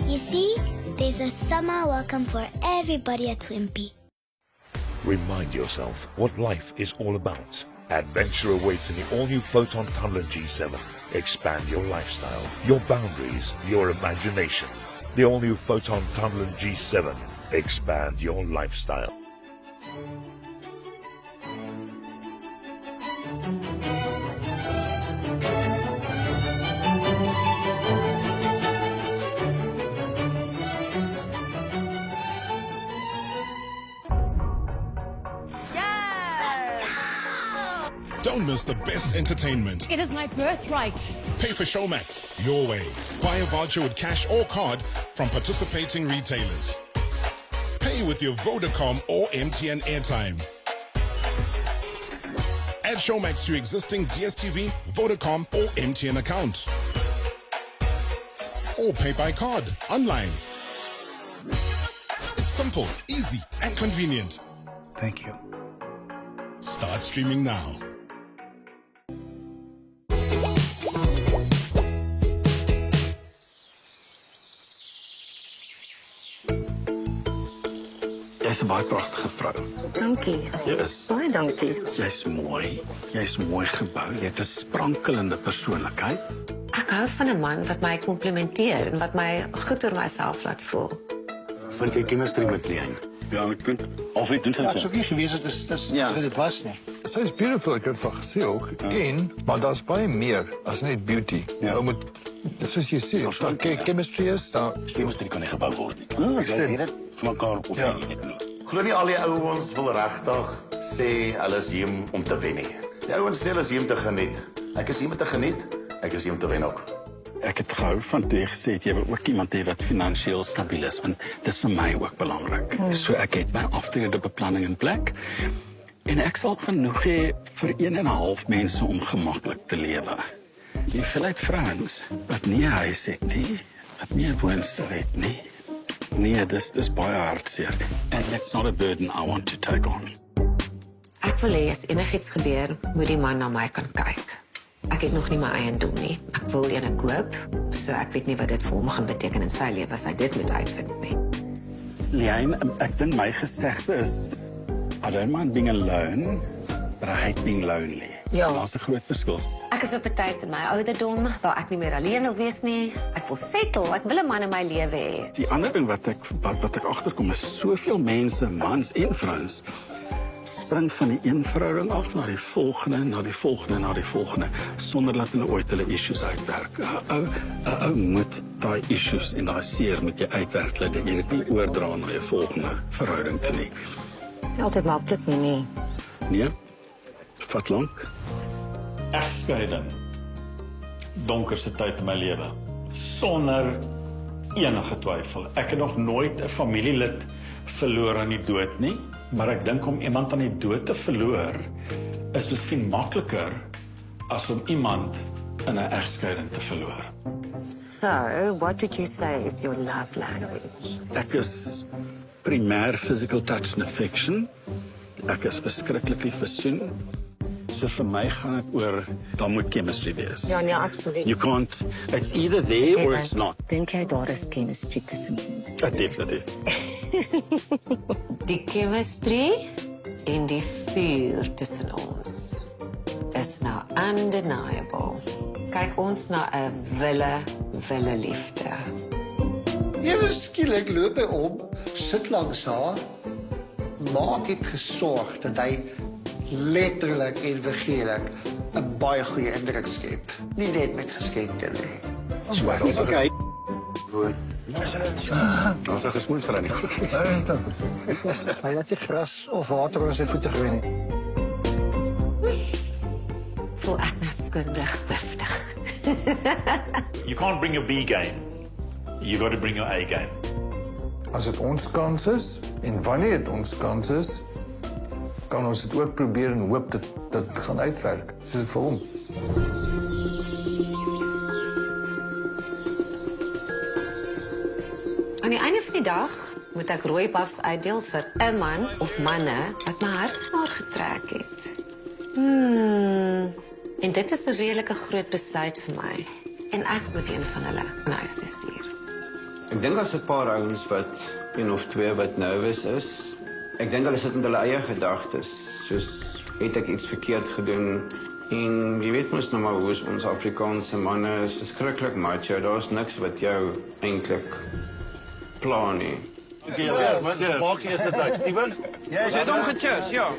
You see, there's a summer welcome for everybody at Twimpy. Remind yourself what life is all about. Adventure awaits in the all-new Photon Tumbler G7. Expand your lifestyle, your boundaries, your imagination. The all-new Photon Tumbler G7. Expand your lifestyle. Don't miss the best entertainment. It is my birthright. Pay for Showmax your way. Buy a voucher with cash or card from participating retailers. Pay with your Vodacom or MTN airtime. Add Showmax to your existing DSTV, Vodacom or MTN account. Or pay by card, online. It's simple, easy and convenient. Thank you. Start streaming now. Jy's 'n baie pragtige vrou. Dankie. Yes. Baie dankie. Jy's mooi. Jy's mooi gebou. Jy het 'n sprankelende persoonlikheid. Ek hou van 'n man wat my komplimenteer en wat my goed oor myself laat voel. Vind jy chemistry met Leanne? Ja, ek dink of dit doen Ja, het is ook niet geweest dat het was. Nee. Sy is beautiful, ek het van gesê ook. Maar daar's baie meer as net beauty. Jy moet, soos jy sê, chemistry is daar. Chemistry kan nie gebou word nie. Jy weet dit vir mekaar of jy dit nie. Glo nie al die ouens wil regtig sê hulle is hier om te wen nie. Die ouens sê hulle is hier om te geniet. Ek is hier om te geniet, ek is hier om te wen ook. Ek het gehou van toe jy gesê het, jy wil ook iemand hê wat finansiëel stabiel is, want dis vir my ook belangrik. So ek het my aftredebeplanning in plek en ek sal genoeg hê vir 1,5 mense om gemaklik te lewe. Die hoeveelheid vrouens wat nie 'n huis het nie, wat nie 'n woonstel het nie. Nee, dis baie hartseer. And it's not a burden I want to take on. Ek wil hê as enigiets gebeur, moet die man na my kan kyk. Ek het nog nie my eiendom nie. Ek wil eene koop, so ek weet nie wat dit vir hom gaan beteken in sy lewe as hy dit moet uitvind nie. Liane, ek dink my gesegde is I don't mind being alone, but I hate being lonely. Ja. Daar's 'n groot verskil. Ek is op 'n tyd in my ouderdom waar ek nie meer alleen wil wees nie. Ek wil settle, ek wil 'n man in my lewe hê. Die ander ding wat ek agterkom is soveel mense, mans en vrouens, spring van die een verhouding af na die volgende, na die volgende, na die volgende, sonder dat hulle ooit hulle issues uitwerk. 'n ou moet daai issues en daai seer met jy uitwerk, dat jy dit nie oordra na jou volgende verhouding toe nie. Altyd maklik nie. Nee, vat lank. Egskeiding. Donkerste tyd in my lewe. Sonder enige twyfel. Ek het nog nooit 'n familielid verloor aan die dood nie, maar ek dink om iemand aan die dood te verloor is miskien makliker as om iemand in 'n egskeiding te verloor. So, what would you say is your love language? Ek is primêr physical touch and affection. Ek is verskriklik lief vir soen. So vir my gaan dit oor, dan moet chemistry wees. Ja, nee, absoluut. You can't, it's either there or it's not. Dink jy daar is chemistry tussen ons? Ja, definitief. Die chemistry en die vuur tussen ons is nou undeniable. Kyk ons na 'n wille liefde. Ewe skielik loop hy om, sit langs haar. Maak het gesorg dat hy letterlik en figuurlik 'n baie goeie indruk skep. Nie net met geskenke nie. Ons maar ons kyk. Ons het gesmoel vir hom. Hy het nie gras of water oor sy voete gewen nie. Voel ek nou skundig giftig. You can't bring your B game. You got to bring your A game. As dit ons kans is en wanneer dit ons kans is, kan ons dit ook probeer en hoop dat dit gaan uitwerk, soos dit vir hom. Aan die einde van die dag moet ek rooi buffs uitdeel vir 'n man of manne wat my hartsnaar getrek het. En dit is 'n redelike groot besluit vir my. En ek moet een van hulle na huis te stuur. Ek dink as 'n paar ouens wat een of twee wat nervus is. Ek dink hulle sit met hulle eie gedagtes. Soos het ek iets verkeerd gedoen? En jy weet mos nou maar hoe is ons Afrikaanse manne is verskriklik macho. Daar's niks wat jou eintlik pla nie. Cheers, man. Maak jy dit uit, Steven? Ons het hom gecheers, ja.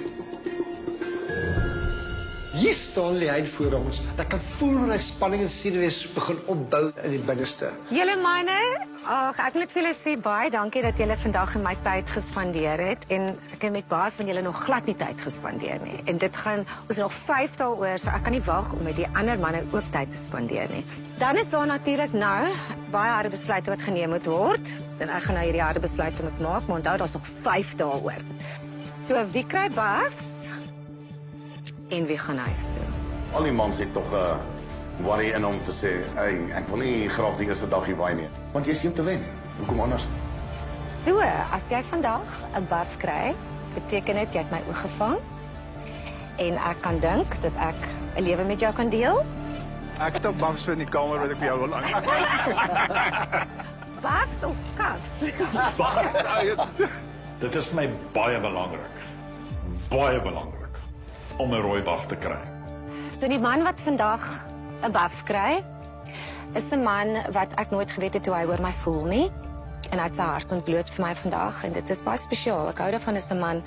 Hier staan Liane voor ons. Ek kan voel hoe hy spanning en senuwees begin opbou in die binneste. Julle manne, ek moet vir julle sê baie dankie dat julle vandag in my tyd gespandeer het en ek het met baie van julle nog glad nie tyd gespandeer nie. En dit gaan ons nog 5 dae oor, so ek kan nie wag om met die ander manne ook tyd te spandeer nie. Dan is daar natuurlik nou baie harde besluite wat geneem moet word. En ek gaan nou hierdie harde besluite moet maak, maar onthou daar's nog 5 dae oor. So wie kry buffs? En wie gaan huis toe? Al die mans het tog 'n worry in om te sê, "Hey, ek wil nie graag die eerste dag hier waai nie." Want jy's hier om te wen. Hoekom anders? So, as jy vandag 'n buff kry, beteken dit jy het my oog gevang en ek kan dink dat ek 'n lewe met jou kan deel. Ek het ook buffs in die kamer wat ek vir jou wil aanbied. Buffs of cuffs? Dit is vir my baie belangrik. Baie belangrik om 'n rooi buff te kry. So die man wat vandag 'n buff kry, is 'n man wat ek nooit geweet het hoe hy oor my voel nie. En hy het sy hart ontbloot vir my vandag en dit is baie spesiaal. Ek hou daarvan as 'n man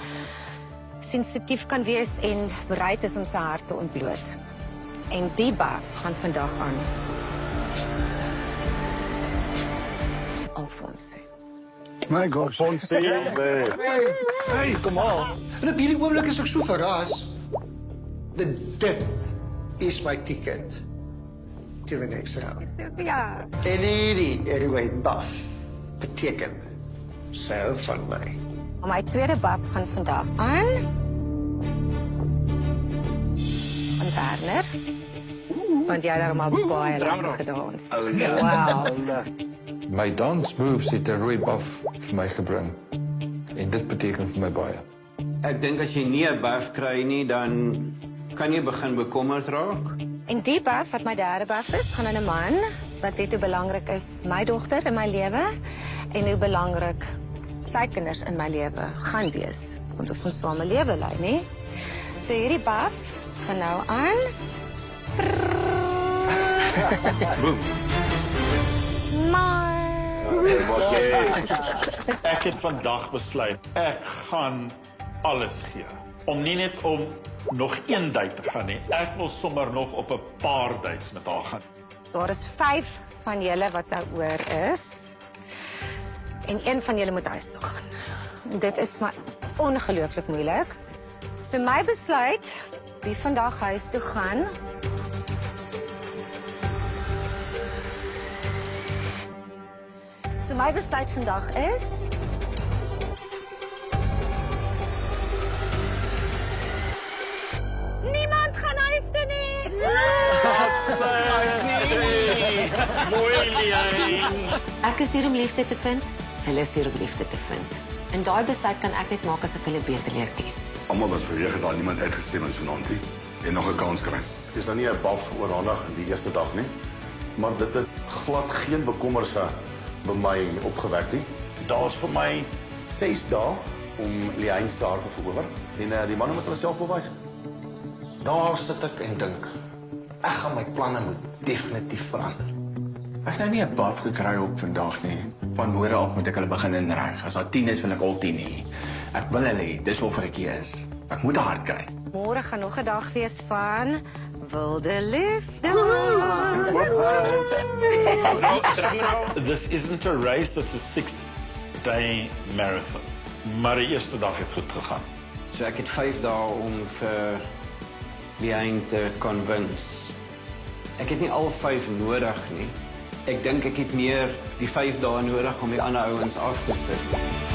sensitief kan wees en bereid is om sy hart te ontbloot. En die buff gaan vandag aan. Alfonso. My God. Alfonso, Hey, kom aan. En op hierdie oomblik is ek so verras. Dit is my ticket to the next round. Ja. En hierdie heavyweight buff beteken so van my. My tweede buff gaan vandag aan. Van Werner. Want jy het daar maar baie lank gedans. Wow. My dance moves het 'n rooi buff vir my gebring. En dit beteken vir my baie. Ek dink as jy nie 'n buff kry nie, dan kan jy begin bekommerd raak. En die buff wat my derde buff is, gaan aan 'n man wat weet hoe belangrik is my dogter in my lewe en hoe belangrik sy kinders in my lewe gaan wees. Want ons gaan saam 'n lewe lei, nê? So hierdie buff gaan nou aan. Ek het vandag besluit, ek gaan alles gee. Om nie net om nog een date te gaan nie. Ek wil sommer nog op 'n paar dates met haar gaan. Daar is 5 van julle wat nou oor is. En een van julle moet huis toe gaan. Dit is maar ongelooflik moeilik. So my besluit, wie vandag huis toe gaan. So my besluit vandag is niemand gaan huis toe nie. Mooi Lian. Ek is hier om liefde te vind. Hulle is hier om liefde te vind. En daai besluit kan ek net maak as ek hulle beter leer ken. Almal was verweeg dat niemand uitgestem is vanaand nie. En nog 'n kans kry. Dis nou nie 'n buff oorhandig die eerste dag nie, maar dit het glad geen bekommerse by my opgewek nie. Daar's vir my 6 dae om Lian se hart te verower en die manne moet hulle self bewys. Daar sit ek en dink, ek gaan my planne moet definitief verander. Ek het nou nie 'n buff gekry op vandag nie. Van môre af moet ek hulle begin inreg. As daar 10 is, wil ek al 10 hê. Ek wil hulle hê, dis waarvoor ek hier is. Ek moet hard kry. Môre gaan nog 'n dag wees van wilde liefde. This isn't a race, it's a 6-day marathon. Maar die eerste dag het goed gegaan. So ek het 5 dae om vir Lian te convince. Ek het nie al 5 nodig nie. Ek dink ek het meer die 5 dae nodig om die ander ouens af te sit.